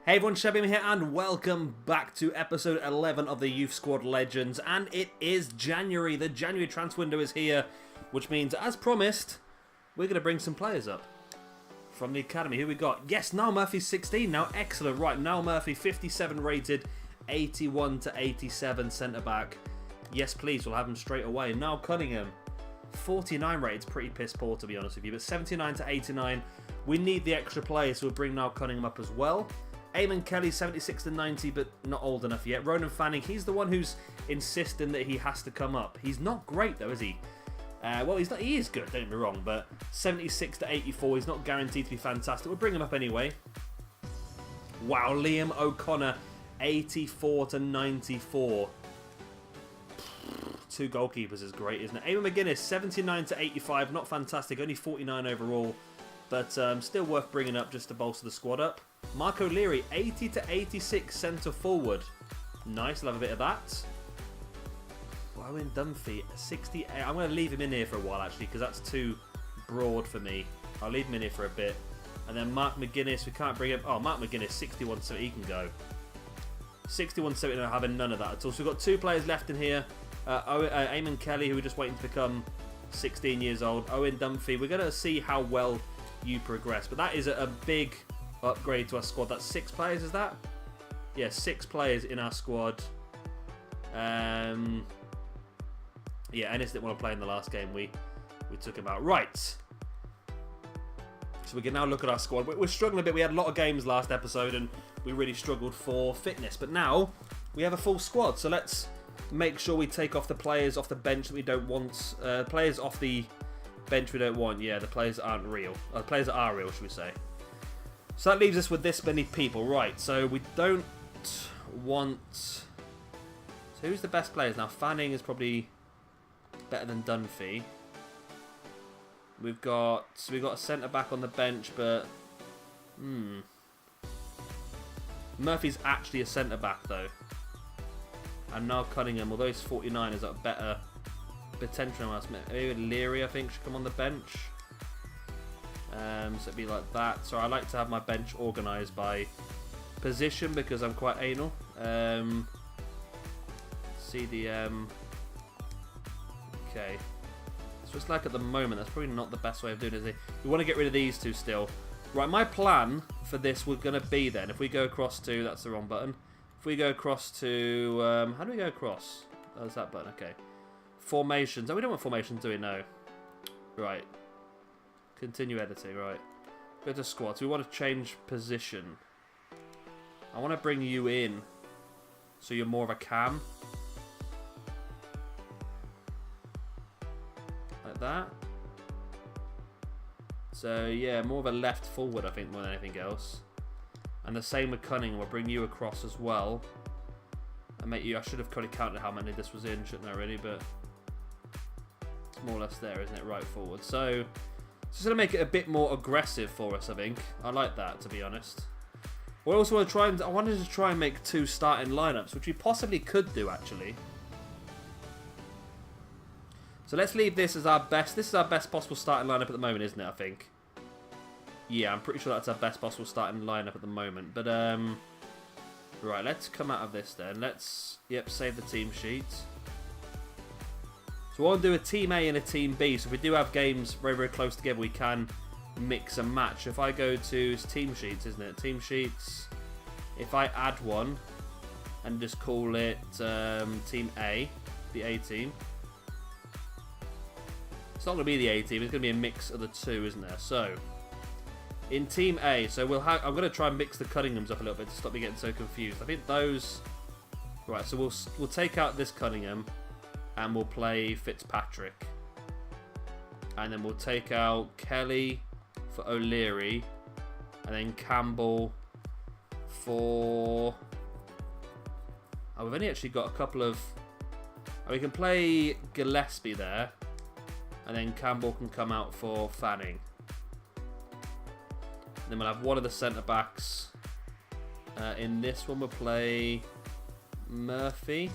Hey everyone, Shabim here and welcome back to episode 11 of the Youth Squad Legends. And it is January. The January transfer window is here, which means, as promised, we're going to bring some players up from the academy. Who we got? Yes, Niall Murphy's 16 now. Excellent. Right, Niall Murphy, 57 rated, 81 to 87 centre-back. Yes, please, we'll have him straight away. Niall Cunningham, 49 rated. Pretty piss poor, to be honest with you. But 79 to 89. We need the extra players, so we'll bring Niall Cunningham up as well. Eamon Kelly, 76 to 90, but not old enough yet. Ronan Fanning, he's the one who's insisting that he has to come up. He's not great, though, is he? Well, he's not, he is good, don't get me wrong, but 76 to 84, he's not guaranteed to be fantastic. We'll bring him up anyway. Wow, Liam O'Connor, 84 to 94. Two goalkeepers is great, isn't it? Eamon McGuinness, 79 to 85, not fantastic, only 49 overall, but still worth bringing up just to bolster the squad up. Mark O'Leary, 80 to 86 centre forward. Nice, love a bit of that. Owen Dunphy, 68. I'm going to leave him in here for a while actually because that's too broad for me. I'll leave him in here for a bit. And then Mark McGuinness, we can't bring him. Oh, Mark McGuinness, 61 so he can go. 61 so not having none of that at all. So we've got two players left in here. Eamon Kelly, who we're just waiting to become 16 years old. Owen Dunphy, we're going to see how well you progress. But that is a big upgrade to our squad. That's 6 players, is that? Yeah, 6 players in our squad. Yeah, Ennis didn't want to play in the last game. We took him out. Right. So we can now look at our squad. We're struggling a bit. We had a lot of games last episode and we really struggled for fitness. But now we have a full squad. So let's make sure we take off the players off the bench that we don't want. Players off the bench we don't want. Yeah, the players aren't real. The players that are real, should we say. So that leaves us with this many people. Right, so we don't want... So who's the best players? Now, Fanning is probably better than Dunphy. We've got a centre-back on the bench, but... Murphy's actually a centre-back, though. And now Cunningham, although he's 49, is got better potential than us. Maybe Leary, I think, should come on the bench. So it'd be like that. So I like to have my bench organised by position because I'm quite anal. CDM. Okay. So it's like at the moment, that's probably not the best way of doing it. We want to get rid of these two still. Right, my plan for this was going to be then, if we go across to, that's the wrong button. If we go across to, how do we go across? Oh, there's that button, okay. Formations. Oh, we don't want formations, do we? No. Right. Continue editing, right. Go to squad. So we want to change position. I want to bring you in so you're more of a cam. Like that. So yeah, more of a left forward, I think, more than anything else. And the same with Cunningham. We'll bring you across as well. And make you, I should have kind of counted how many this was in, shouldn't I really, but it's more or less there, isn't it? Right forward. So it's going to make it a bit more aggressive for us, I think. I like that, to be honest. We also want to try and... I wanted to try and make 2 starting lineups, which we possibly could do, actually. So let's leave this as our best... This is our best possible starting lineup at the moment, isn't it, I think? Yeah, I'm pretty sure that's our best possible starting lineup at the moment. But, right, let's come out of this then. Let's, yep, save the team sheet. So I want to do a Team A and a Team B. So if we do have games very, very close together, we can mix and match. If I go to Team Sheets, isn't it? Team Sheets. If I add one and just call it Team A, the A team. It's not going to be the A team. It's going to be a mix of the two, isn't there? So in Team A, so we'll have. I'm going to try and mix the Cunninghams up a little bit to stop me getting so confused. I think those. Right. So we'll take out this Cunningham. And we'll play Fitzpatrick. And then we'll take out Kelly for O'Leary. And then Campbell for... Oh, we've only actually got a couple of... Oh, we can play Gillespie there. And then Campbell can come out for Fanning. And then we'll have one of the centre-backs. In this one we'll play Murphy.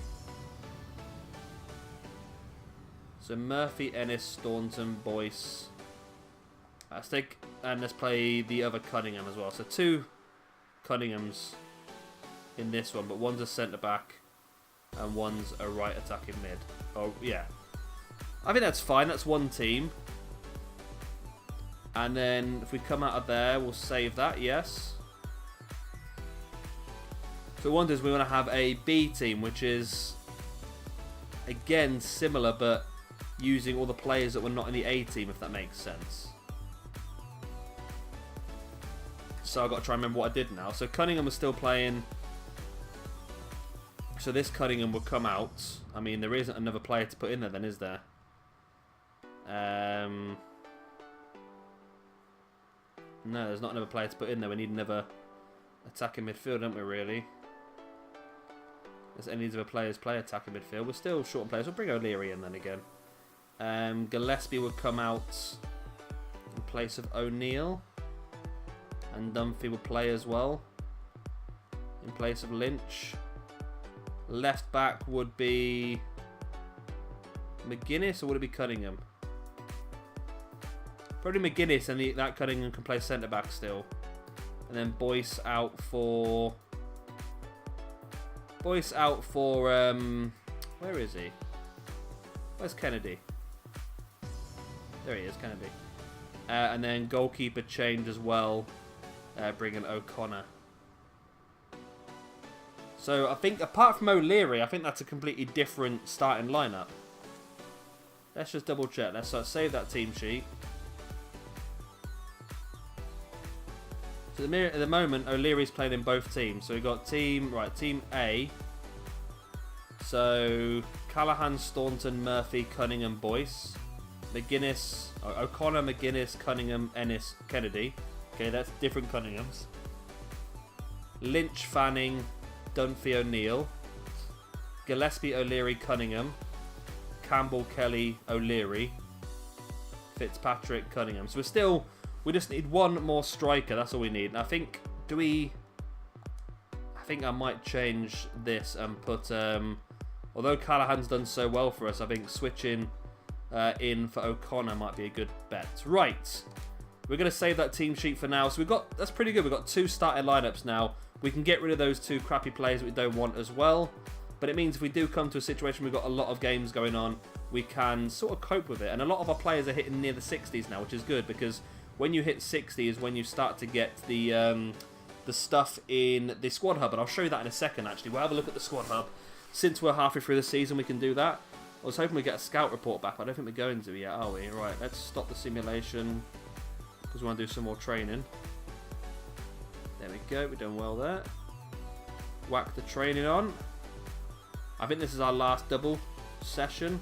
So Murphy, Ennis, Staunton, Boyce. Let's take and let's play the other Cunningham as well. So two Cunningham's in this one, but one's a centre-back and one's a right attacking mid. Oh, yeah. I think that's fine. That's one team. And then if we come out of there, we'll save that, yes. So what we want is we want to have a B team, which is, again, similar, but using all the players that were not in the A team, if that makes sense. So I've got to try and remember what I did now. So Cunningham was still playing. So this Cunningham would come out. I mean, there isn't another player to put in there then, is there? No, there's not another player to put in there. We need another attacking midfield, don't we, really? Does any of the players play attacking midfield? We're still short on players. We'll bring O'Leary in then again. Gillespie would come out in place of O'Neill. And Dunphy would play as well in place of Lynch. Left back would be McGuinness, or would it be Cunningham? Probably McGuinness, and that Cunningham can play centre back still. And then Boyce out for. Where is he? Where's Kennedy? There he is, Kennedy. And then goalkeeper change as well. Bringing O'Connor. So I think apart from O'Leary, I think that's a completely different starting lineup. Let's just double check. Let's save that team sheet. So at the moment, O'Leary's playing in both teams. So we've got team A. So Callahan, Staunton, Murphy, Cunningham, Boyce. McGuinness, O'Connor, McGuinness, Cunningham, Ennis, Kennedy. Okay, that's different Cunninghams. Lynch, Fanning, Dunphy, O'Neill. Gillespie, O'Leary, Cunningham. Campbell, Kelly, O'Leary. Fitzpatrick, Cunningham. So we just need one more striker. That's all we need. And I think, I think I might change this and put, although Callahan's done so well for us, I think switching in for O'Connor might be a good bet. Right. We're going to save that team sheet for now. So that's pretty good. We've got 2 starting lineups now. We can get rid of those 2 crappy players that we don't want as well. But it means if we do come to a situation we've got a lot of games going on, we can sort of cope with it. And a lot of our players are hitting near the 60s now, which is good, because when you hit 60 is when you start to get the stuff in the squad hub. And I'll show you that in a second, actually. We'll have a look at the squad hub. Since we're halfway through the season, we can do that. I was hoping we get a scout report back, but I don't think we're going to yet, are we? Right, let's stop the simulation, because we want to do some more training. There we go, we're doing well there. Whack the training on. I think this is our last double session.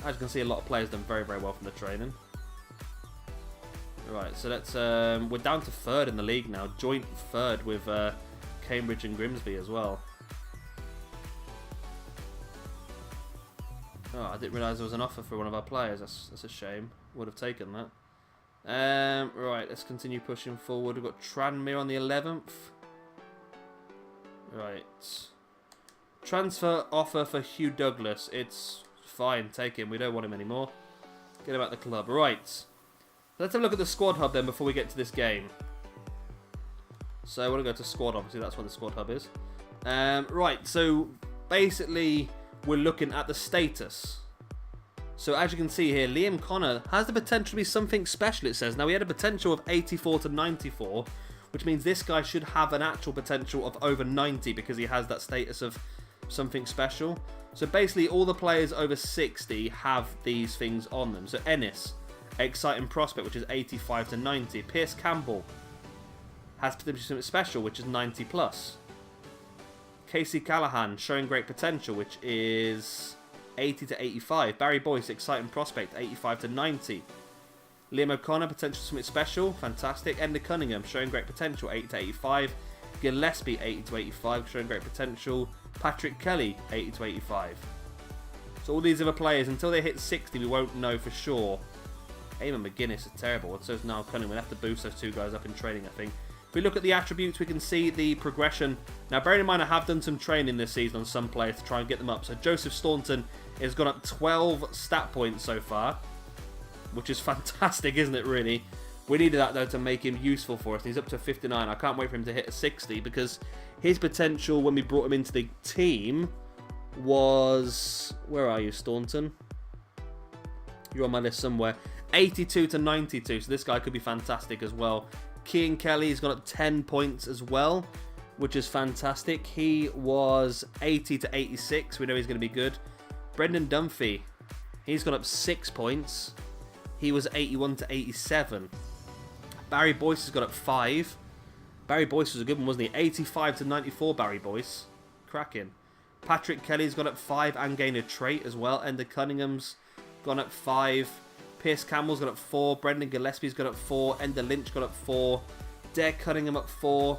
As you can see, a lot of players done very, very well from the training. Right, so let's. We're down to 3rd in the league now, joint 3rd with Cambridge and Grimsby as well. Oh, I didn't realise there was an offer for one of our players. That's a shame. Would have taken that. Right, let's continue pushing forward. We've got Tranmere on the 11th. Right. Transfer offer for Hugh Douglas. It's fine. Take him. We don't want him anymore. Get him out the club. Right. Let's have a look at the squad hub then before we get to this game. So I want to go to squad, obviously. That's what the squad hub is. Right. So basically, we're looking at the status. So as you can see here, Liam Connor has the potential to be something special, it says. Now, he had a potential of 84 to 94, which means this guy should have an actual potential of over 90 because he has that status of something special. So basically, all the players over 60 have these things on them. So Ennis, exciting prospect, which is 85 to 90. Pierce Campbell has potentially something special, which is 90 plus. Casey Callahan, showing great potential, which is 80 to 85. Barry Boyce, exciting prospect, 85 to 90. Liam O'Connor, potential something special, fantastic. Ender Cunningham, showing great potential, 80 to 85. Gillespie, 80 to 85, showing great potential. Patrick Kelly, 80 to 85. So all these other players, until they hit 60, we won't know for sure. Eamon McGuinness is terrible, and so is Niall Cunningham. We'll have to boost those 2 guys up in training, I think. If we look at the attributes, we can see the progression. Now, bearing in mind, I have done some training this season on some players to try and get them up. So Joseph Staunton has gone up 12 stat points so far, which is fantastic, isn't it, really? We needed that, though, to make him useful for us. He's up to 59. I can't wait for him to hit a 60 because his potential when we brought him into the team was... Where are you, Staunton? You're on my list somewhere. 82 to 92, so this guy could be fantastic as well. Keane Kelly's gone up 10 points as well, which is fantastic. He was 80 to 86. We know he's going to be good. Brendan Dunphy, he's gone up 6 points. He was 81 to 87. Barry Boyce has got up 5. Barry Boyce was a good one, wasn't he? 85 to 94, Barry Boyce. Cracking. Patrick Kelly's gone up 5 and gained a trait as well. Ender Cunningham's gone up 5. Pierce Campbell's got up 4. Brendan Gillespie's got up 4. Ender Lynch got up 4. Derek Cunningham up 4.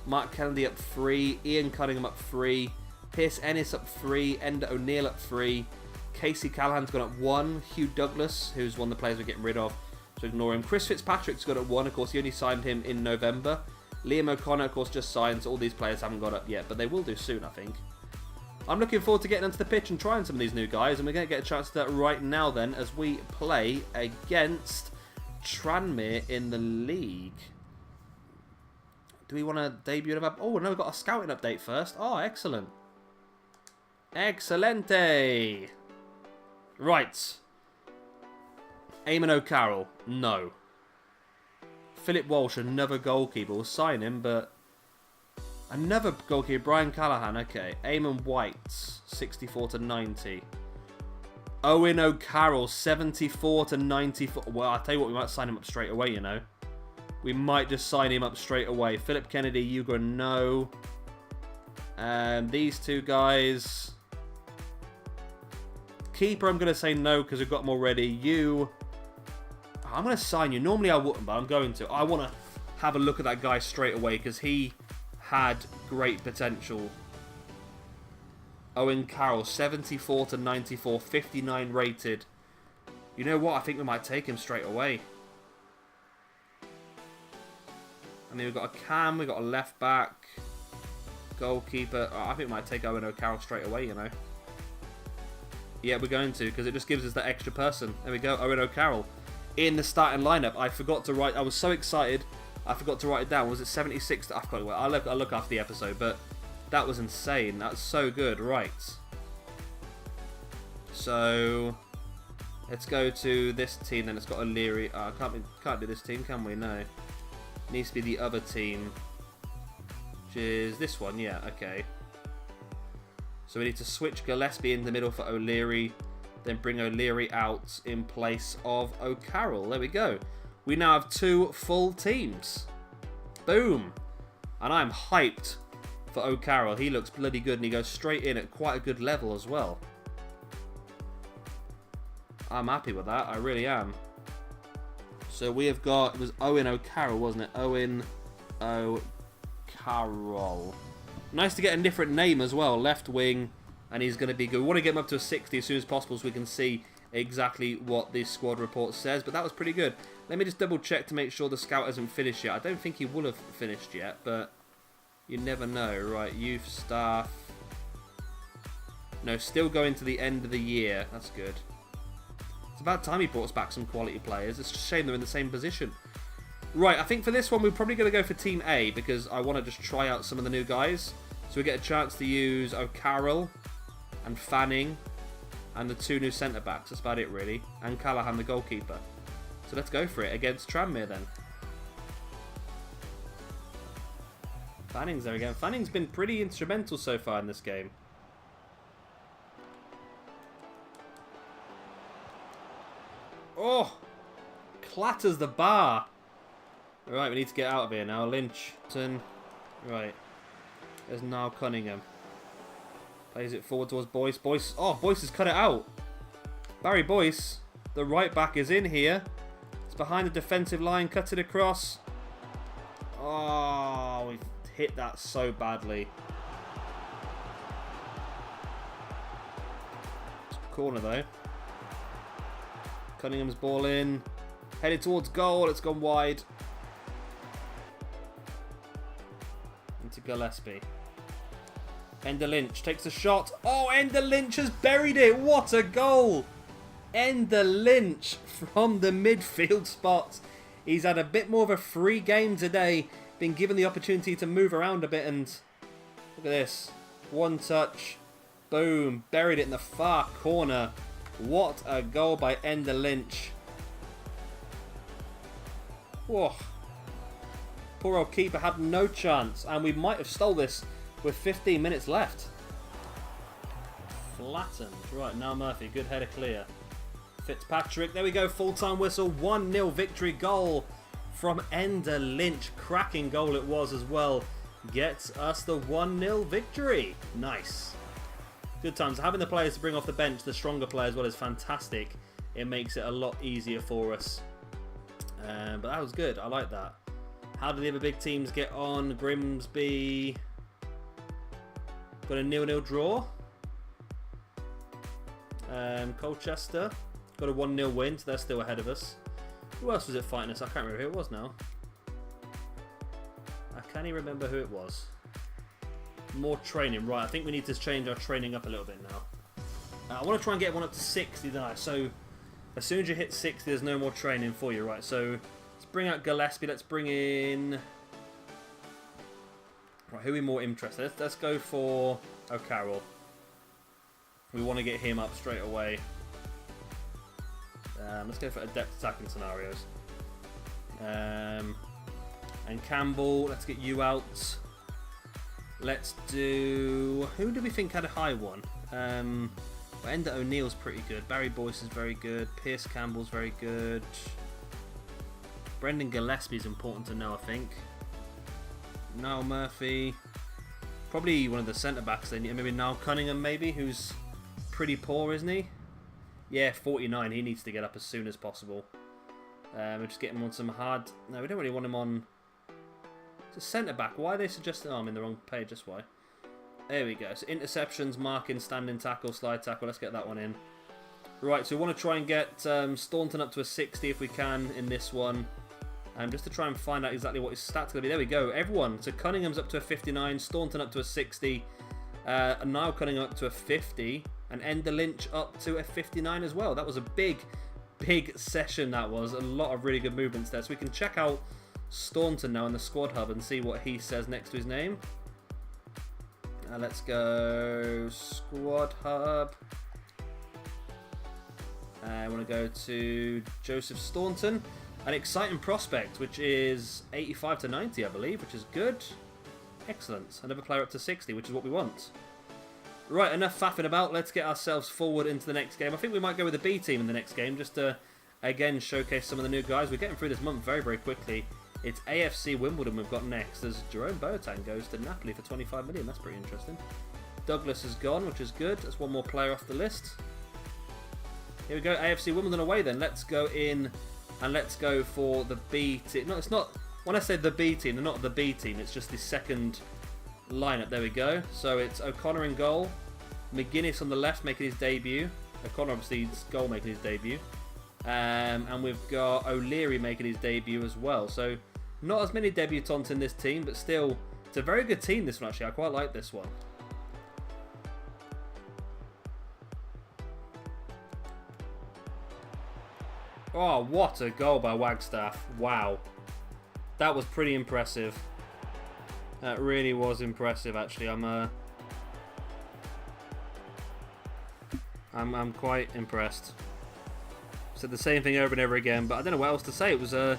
Mark Kennedy up 3. Ian Cunningham up 3. Pierce Ennis up 3. Ender O'Neill up 3. Casey Callahan's got up 1. Hugh Douglas, who's one of the players we're getting rid of, so ignore him. Chris Fitzpatrick's got up 1. Of course, he only signed him in November. Liam O'Connor, of course, just signed, so all these players haven't got up yet, but they will do soon, I think. I'm looking forward to getting onto the pitch and trying some of these new guys, and we're going to get a chance to do that right now then as we play against Tranmere in the league. Do we want to debut them up? Oh, no, we've got a scouting update first. Oh, excellent. Excelente. Right. Eamon O'Carroll. No. Philip Walsh, another goalkeeper. We'll sign him, but... Another goalkeeper, Brian Callahan. Okay. Eamon White, 64 to 90. Owen O'Carroll, 74 to 94. Well, I'll tell you what, we might sign him up straight away, you know. We might just sign him up straight away. Philip Kennedy, Hugo, no. These two guys... Keeper, I'm going to say no because we've got them already. You... I'm going to sign you. Normally I wouldn't, but I'm going to. I want to have a look at that guy straight away because he had great potential. Owen Carroll, 74 to 94, 59 rated. You know what? I think we might take him straight away. I mean, we've got a cam, we've got a left back, goalkeeper. Oh, I think we might take Owen O'Carroll straight away, you know. Yeah, we're going to, because it just gives us that extra person. There we go, Owen O'Carroll. In the starting lineup, I forgot to write, I was so excited, I forgot to write it down. Was it 76? I forgot, I'll look after the episode, but that was insane. That's so good. Right. So, let's go to this team, then it's got O'Leary. Oh, can't do this team, can we? No. It needs to be the other team, which is this one, yeah, okay. So we need to switch Gillespie in the middle for O'Leary, then bring O'Leary out in place of O'Carroll. There we go. We now have 2 full teams. Boom. And I'm hyped for O'Carroll. He looks bloody good and he goes straight in at quite a good level as well. I'm happy with that. I really am. So we have got, it was Owen O'Carroll, wasn't it? Owen O'Carroll. Nice to get a different name as well. Left wing. And he's going to be good. We want to get him up to a 60 as soon as possible so we can see exactly what this squad report says. But that was pretty good. Let me just double check to make sure the scout hasn't finished yet. I don't think he will have finished yet, but you never know. Right, youth staff. No, still going to the end of the year. That's good. It's about time he brought us back some quality players. It's just a shame they're in the same position. Right, I think for this one we're probably going to go for Team A because I want to just try out some of the new guys. So we get a chance to use O'Carroll and Fanning and the 2 new centre-backs. That's about it, really. And Callahan, the goalkeeper. So let's go for it against Tranmere, then. Fanning's there again. Fanning's been pretty instrumental so far in this game. Oh! Clatters the bar. Right, we need to get out of here now. Lynch. Right. There's now Cunningham. Plays it forward towards Boyce. Boyce. Oh, Boyce has cut it out. Barry Boyce. The right back is in here. It's behind the defensive line. Cuts it across. Oh, we've hit that so badly. Corner though. Cunningham's ball in. Headed towards goal. It's gone wide. Into Gillespie. Ender Lynch takes a shot. Oh, Ender Lynch has buried it. What a goal. Ender Lynch from the midfield spot. He's had a bit more of a free game today. Been given the opportunity to move around a bit, and look at this. One touch. Boom. Buried it in the far corner. What a goal by Ender Lynch. Whoa. Poor old keeper had no chance, and we might have stole this with 15 minutes left. Flattened. Right, now Murphy. Good header clear. Fitzpatrick. There we go. Full-time whistle. 1-0 victory goal from Ender Lynch. Cracking goal it was as well. Gets us the 1-0 victory. Nice. Good times. Having the players to bring off the bench, the stronger players as well, is fantastic. It makes it a lot easier for us. But that was good. I like that. How did the other big teams get on? Grimsby got a 0-0 draw. Colchester got a 1-0 win, so they're still ahead of us. Who else was it fighting us? I can't remember who it was now. I can't even remember who it was. More training. Right, I think we need to change our training up a little bit now. I want to try and get one up to 60 tonight. So as soon as you hit 60, there's no more training for you. Right, so let's bring out Gillespie. Let's bring in... Right, who are we more interested? Let's go for O'Carroll. We want to get him up straight away. Let's go for adept attacking scenarios. And Campbell, let's get you out. Let's do... Who do we think had a high one? Ender O'Neill's pretty good. Barry Boyce is very good. Pierce Campbell's very good. Brendan Gillespie is important to know, I think. Niall Murphy. Probably one of the centre-backs. Maybe Niall Cunningham, maybe, who's pretty poor, isn't he? Yeah, 49. He needs to get up as soon as possible. We're just getting him on some hard... No, we don't really want him on... It's a centre-back. Why are they suggesting... Oh, I'm in the wrong page, that's why. There we go. So interceptions, marking, standing tackle, slide tackle. Let's get that one in. Right, so we want to try and get Staunton up to a 60 if we can in this one. Just to try and find out exactly what his stats are going to be. There we go. Everyone. So Cunningham's up to a 59. Staunton up to a 60. And Niall Cunningham up to a 50. And Ender Lynch up to a 59 as well. That was a big session, that was. A lot of really good movements there. So we can check out Staunton now in the squad hub and see what he says next to his name. Let's go squad hub. I want to go to Joseph Staunton. An exciting prospect, which is 85 to 90, I believe, which is good. Excellent. Another player up to 60, which is what we want. Right, enough faffing about. Let's get ourselves forward into the next game. I think we might go with the B team in the next game, just to, again, showcase some of the new guys. We're getting through this month very, very quickly. It's AFC Wimbledon we've got next, as Jerome Boateng goes to Napoli for 25 million. That's pretty interesting. Douglas is gone, which is good. That's one more player off the list. Here we go, AFC Wimbledon away then. Let's go in and let's go for the B team. No, it's not... When I say the B team, they're not the B team. It's just the second lineup. There we go. So it's O'Connor in goal. McGuinness on the left making his debut. O'Connor obviously is goal making his debut. And we've got O'Leary making his debut as well. So not as many debutants in this team, but still, it's a very good team, this one, actually. I quite like this one. Oh, what a goal by Wagstaff. Wow. That was pretty impressive. That really was impressive, actually. I'm quite impressed. Said the same thing over and over again, but I don't know what else to say. It was a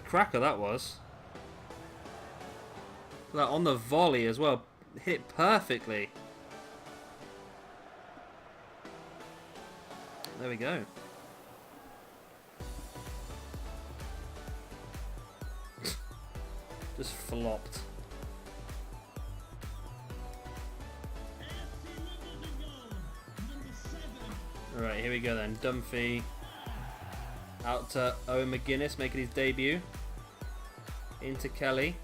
cracker, that was. That on the volley as well. Hit it perfectly. There we go. Just flopped. Alright, here we go then. Dunphy. Out to Owen McGuinness making his debut. Into Kelly.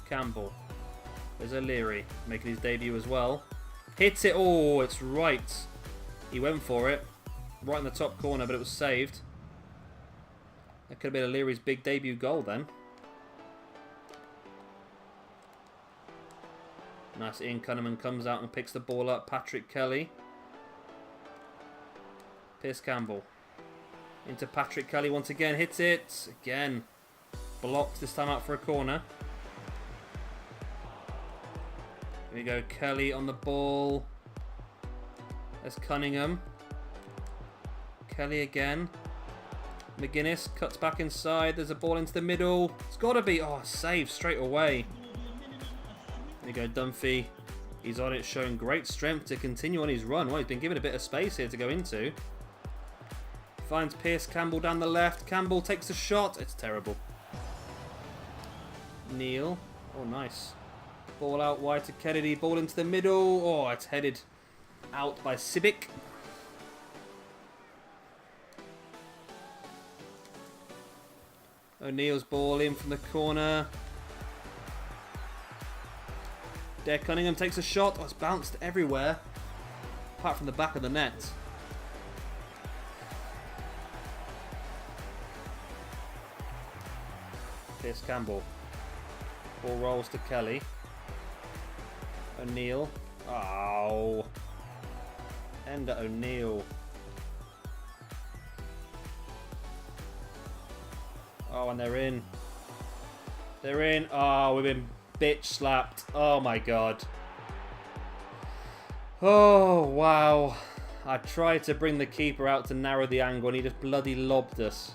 Campbell. There's O'Leary making his debut as well. Hits it. Oh, it's right. He went for it. Right in the top corner, but it was saved. That could have been O'Leary's big debut goal then. Nice. Ian Cunningham comes out and picks the ball up. Patrick Kelly. Pierce Campbell. Into Patrick Kelly once again. Hits it. Again. Blocked this time out for a corner. Here we go. Kelly on the ball. There's Cunningham. Kelly again. McGuinness cuts back inside. There's a ball into the middle. It's got to be... Oh, save straight away. There we go, Dunphy. He's on it, showing great strength to continue on his run. Well, he's been given a bit of space here to go into. Finds Pierce Campbell down the left. Campbell takes a shot. It's terrible. Neal. Oh, nice. Ball out wide to Kennedy. Ball into the middle. Oh, it's headed out by Sibic. O'Neill's ball in from the corner. Dare Cunningham takes a shot. Oh, it's bounced everywhere. Apart from the back of the net. Pierce Campbell. Ball rolls to Kelly. O'Neill. Oh. Ender O'Neill. Oh, and they're in. They're in. Oh, we've been bitch slapped. Oh my god. Oh, wow. I tried to bring the keeper out to narrow the angle and he just bloody lobbed us.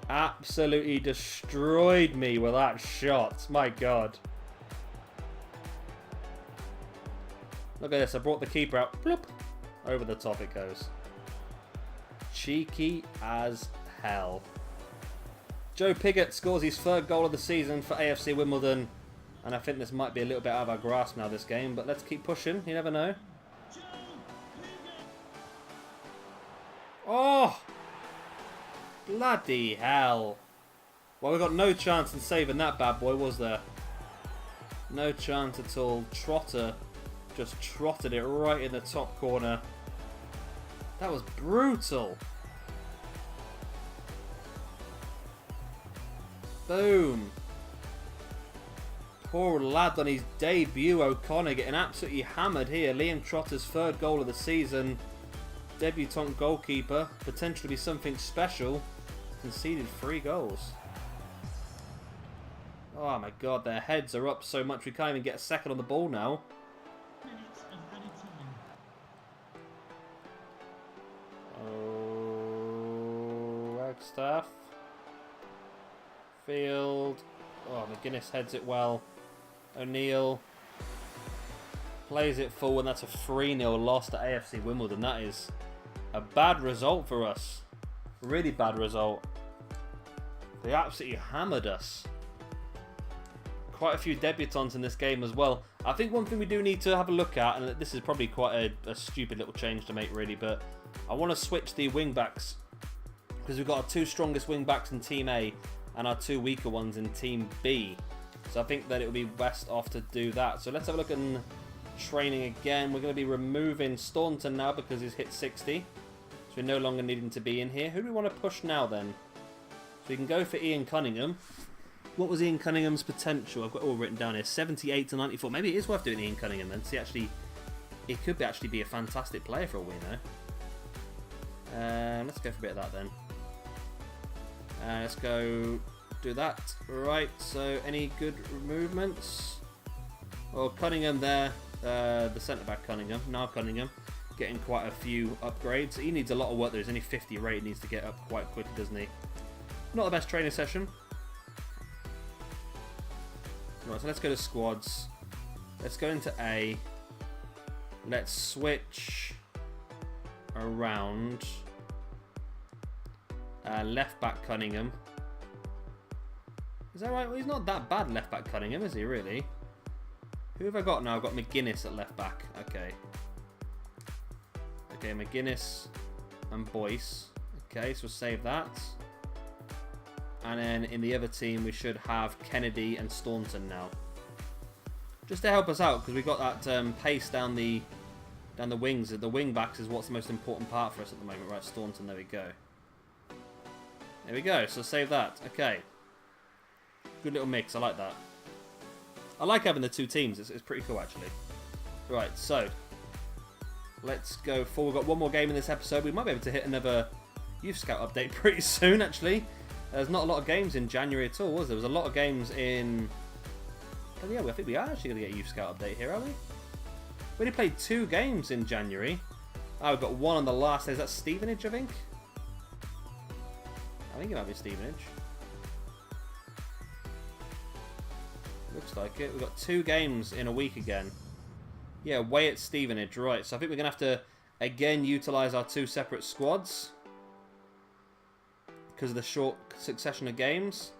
Absolutely destroyed me with that shot. My god. Look at this. I brought the keeper out. Bloop. Over the top it goes. Cheeky as hell. Joe Pigott scores his third goal of the season for AFC Wimbledon. And I think this might be a little bit out of our grasp now, this game. But let's keep pushing. You never know. Oh! Bloody hell. Well, we got no chance in saving that bad boy, was there? No chance at all. Trotter just trotted it right in the top corner. That was brutal. Boom. Poor lad on his debut, O'Connor, getting absolutely hammered here. Liam Trotter's third goal of the season. Debutant goalkeeper. Potentially be something special. Conceded 3 goals. Oh my god, their heads are up so much we can't even get a second on the ball now. Oh, Wagstaff. Field. Oh, McGuinness heads it well. O'Neill plays it forward. That's a 3-0 loss to AFC Wimbledon. That is a bad result for us. Really bad result. They absolutely hammered us. Quite a few debutants in this game as well. I think one thing we do need to have a look at, and this is probably quite a stupid little change to make really, but I want to switch the wing backs because we've got our 2 strongest wing backs in Team A and our 2 weaker ones in Team B. So I think that it would be best off to do that. So let's have a look in training again. We're going to be removing Staunton now because he's hit 60. So we're no longer needing to be in here. Who do we want to push now then? So we can go for Ian Cunningham. What was Ian Cunningham's potential? I've got it all written down here. 78 to 94. Maybe it is worth doing Ian Cunningham then. See, actually, it could actually be a fantastic player for all we know. Let's go for a bit of that then. Let's go do that. Right, so any good movements? Well, Cunningham there. The centre-back Cunningham. Now Cunningham. Getting quite a few upgrades. He needs a lot of work. There's only 50 rate. He needs to get up quite quickly, doesn't he? Not the best training session. Right, so let's go to squads. Let's go into A. Let's switch around. Left back Cunningham. Is that right? Well, he's not that bad, left back Cunningham, is he really? Who have I got now? I've got McGuinness at left back. Okay. Okay, McGuinness and Boyce. Okay, so we'll save that. And then in the other team, we should have Kennedy and Staunton now. Just to help us out, because we've got that pace down the wings. The wing backs is what's the most important part for us at the moment. Right, Staunton, there we go. There we go, so save that. Okay. Good little mix, I like that. I like having the 2 teams, it's pretty cool actually. Right, so let's go forward. We've got one more game in this episode. We might be able to hit another Youth Scout update pretty soon, actually. There's not a lot of games in January at all, was there? There was a lot of games in... Oh yeah, I think we are actually going to get a Youth Scout update here, are we? We only played 2 games in January. Oh, we've got one on the last day. Is that Stevenage, I think? I think it might be Stevenage. Looks like it. We've got 2 games in a week again. Yeah, away at Stevenage. Right, so I think we're going to have to, again, utilise our 2 separate squads. Because of the short succession of games.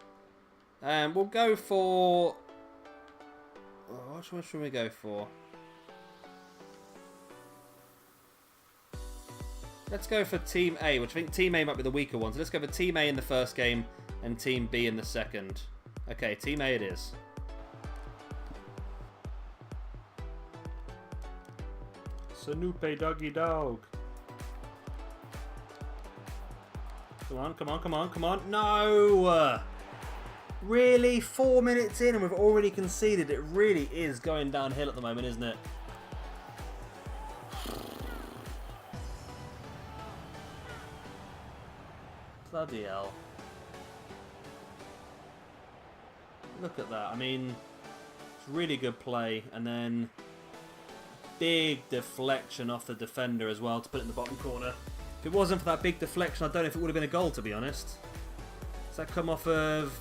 We'll go for... Oh, which one should we go for? Let's go for Team A, which I think Team A might be the weaker one. So let's go for Team A in the first game and Team B in the second. Okay, Team A it is. Sanupe doggy dog. Come on, come on, come on, come on. No! Really? 4 minutes in and we've already conceded. It really is going downhill at the moment, isn't it? Bloody hell. Look at that. I mean, it's really good play. And then big deflection off the defender as well to put it in the bottom corner. If it wasn't for that big deflection, I don't know if it would have been a goal, to be honest. Does that come off of...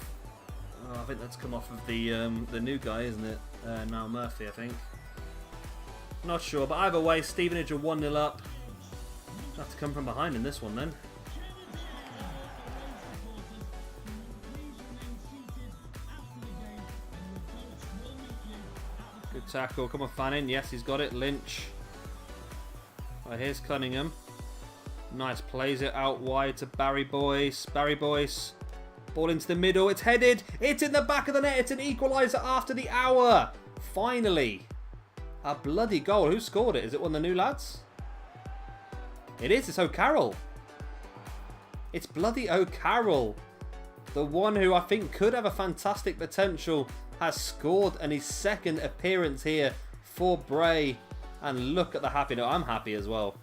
Oh, I think that's come off of the new guy, isn't it? Now Murphy, I think. Not sure, but either way, Stevenage are 1-0 up. Have to come from behind in this one then. Good tackle. Come on, Fanning. Yes, he's got it. Lynch. Right, here's Cunningham. Nice. Plays it out wide to Barry Boyce. Barry Boyce. Ball into the middle. It's headed. It's in the back of the net. It's an equaliser after the hour. Finally. A bloody goal. Who scored it? Is it one of the new lads? It is. It's O'Carroll. It's bloody O'Carroll. The one who I think could have a fantastic potential has scored in his second appearance here for Bray. And look at the happy note. I'm happy as well.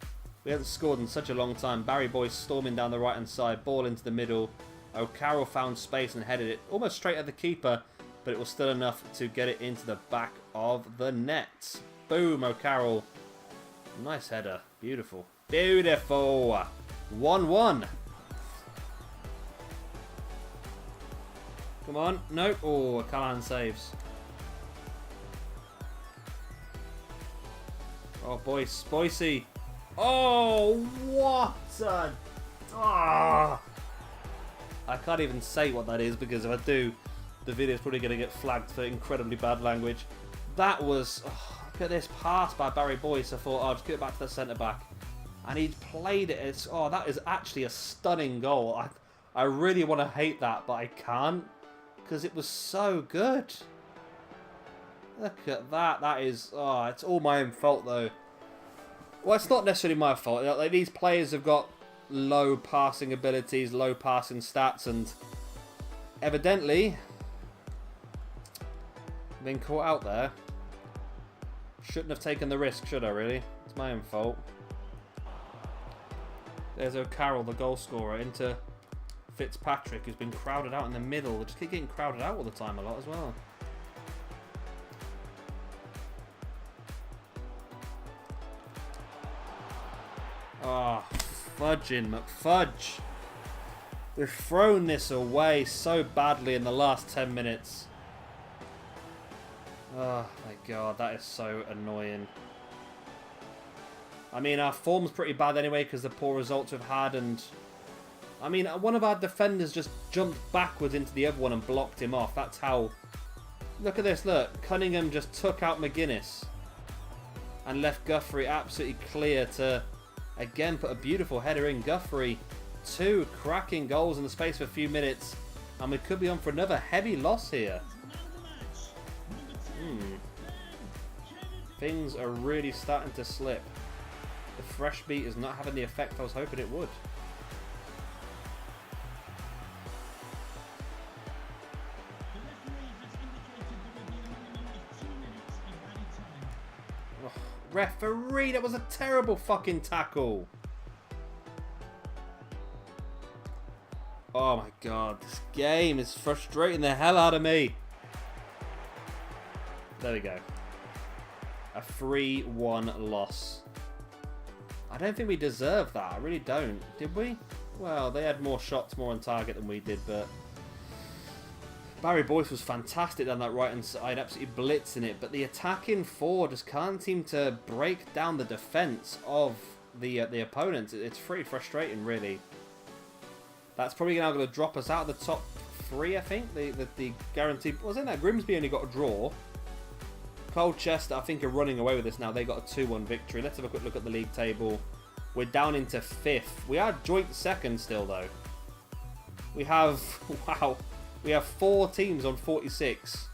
We haven't scored in such a long time. Barry Boyce storming down the right hand side. Ball into the middle. O'Carroll found space and headed it almost straight at the keeper. But it was still enough to get it into the back of the net. Boom, O'Carroll. Nice header. Beautiful. Beautiful. 1-1. Come on. Nope. Oh, Callahan saves. Oh, Boyce. Boycey. Oh, what a... Ah. I can't even say what that is because if I do, the video is probably going to get flagged for incredibly bad language. That was... Oh, look at this pass by Barry Boyce. I thought, I'll just get it back to the centre-back. And he played it as... Oh, that is actually a stunning goal. I really want to hate that, but I can't. Because it was so good. Look at that. That is... Oh, it's all my own fault, though. Well, it's not necessarily my fault. Like, these players have got low passing abilities, low passing stats, and evidently been caught out there. Shouldn't have taken the risk, should I, really? It's my own fault. There's O'Carroll, the goal scorer, into Fitzpatrick, who's been crowded out in the middle. They just keep getting crowded out all the time a lot as well. Oh, fudging McFudge. We've thrown this away so badly in the last 10 minutes. Oh my god, that is so annoying. I mean, our form's pretty bad anyway because the poor results we've had, and I mean, one of our defenders just jumped backwards into the other one and blocked him off. That's how... Look at this, look. Cunningham just took out McGuinness and left Guthrie absolutely clear to, again, put a beautiful header in. Guthrie, 2 cracking goals in the space of a few minutes, and we could be on for another heavy loss here. Things are really starting to slip. The fresh beat is not having the effect I was hoping it would. Oh, referee, that was a terrible fucking tackle. Oh my god, this game is frustrating the hell out of me. There we go. A 3-1 loss. I don't think we deserve that. I really don't. Did we? Well, they had more shots, more on target than we did, but Barry Boyce was fantastic down that right-hand side, absolutely blitzing it, but the attacking four just can't seem to break down the defense of the opponents. It's pretty frustrating, really. That's probably now going to drop us out of the top 3, I think. The guaranteed... Wasn't that? Grimsby only got a draw. Colchester, I think, are running away with this now. They got a 2-1 victory. Let's have a quick look at the league table. We're down into 5th. We are joint second still, though. We have... Wow. We have 4 teams on 46.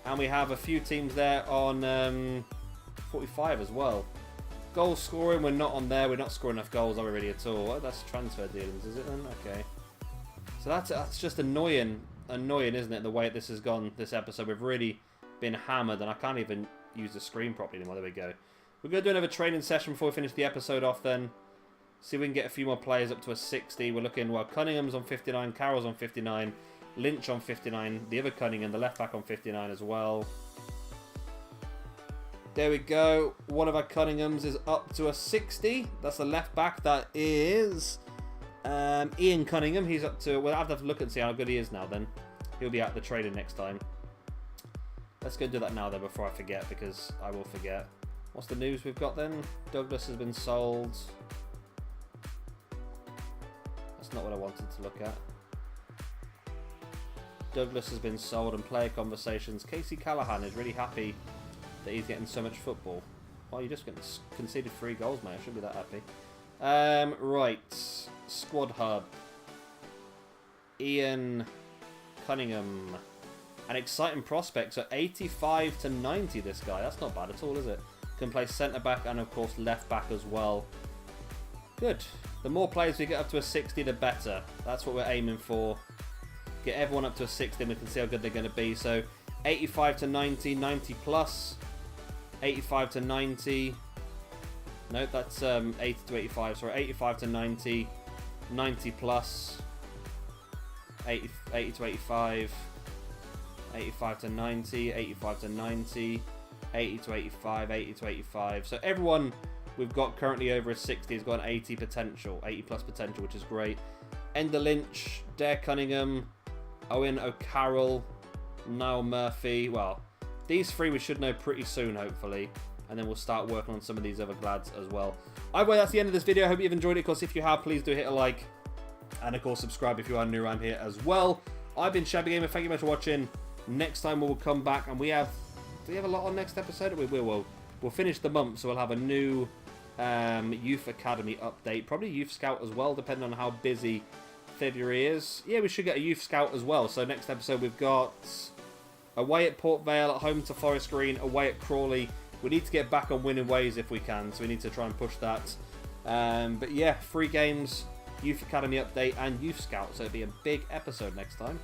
And we have a few teams there on 45 as well. Goal scoring, we're not on there. We're not scoring enough goals, are we really, at all? Oh, that's transfer dealings, is it then? Okay. So that's just annoying, isn't it, the way this has gone this episode. We've really been hammered, and I can't even use the screen properly anymore. There we go. We're going to do another training session before we finish the episode off then. See if we can get a few more players up to a 60. We're looking, well, Cunningham's on 59, Carroll's on 59, Lynch on 59, the other Cunningham, the left back on 59 as well. There we go. One of our Cunninghams is up to a 60. That's the left back. That is Ian Cunningham. He's up to... Well, I'll have to look and see how good he is now then. He'll be out the training next time. Let's go do that now then before I forget, because I will forget. What's the news we've got then? Douglas has been sold. That's not what I wanted to look at. Douglas has been sold and player conversations. Casey Callahan is really happy that he's getting so much football. Well, you just conceded 3 goals, mate. I shouldn't be that happy. Right. Squad hub. Ian Cunningham. An exciting prospect. So 85 to 90, this guy. That's not bad at all, is it? Can play centre-back and, of course, left-back as well. Good. The more players we get up to a 60, the better. That's what we're aiming for. Get everyone up to a 60 and we can see how good they're going to be. So 85 to 90, 90 plus. 85 to 90. No, that's 80 to 85. Sorry, 85 to 90. 90 plus. 80 to 85. 85 to 90. 85 to 90. 80 to 85. 80 to 85. So everyone we've got currently over a 60 has got an 80 potential. 80 plus potential, which is great. Ender Lynch. Dare Cunningham. Owen O'Carroll. Niall Murphy. Well, these 3 we should know pretty soon, hopefully. And then we'll start working on some of these other lads as well. Either way, that's the end of this video. I hope you've enjoyed it. Of course, if you have, please do hit a like. And of course, subscribe if you are new around here as well. I've been Shabby Gamer. Thank you very much for watching. Next time we'll come back and we have... Do we have a lot on next episode? We will. We'll finish the month, so we'll have a new Youth Academy update. Probably Youth Scout as well, depending on how busy February is. Yeah, we should get a Youth Scout as well. So next episode we've got... Away at Port Vale, at home to Forest Green, away at Crawley. We need to get back on winning ways if we can, so we need to try and push that. But yeah, 3 games, Youth Academy update, and Youth Scout, so it'll be a big episode next time.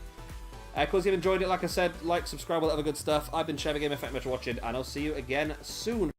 Of course, if you've enjoyed it, like I said, like, subscribe, all that other good stuff. I've been Shabby Gamer. Thank you very much for watching, and I'll see you again soon.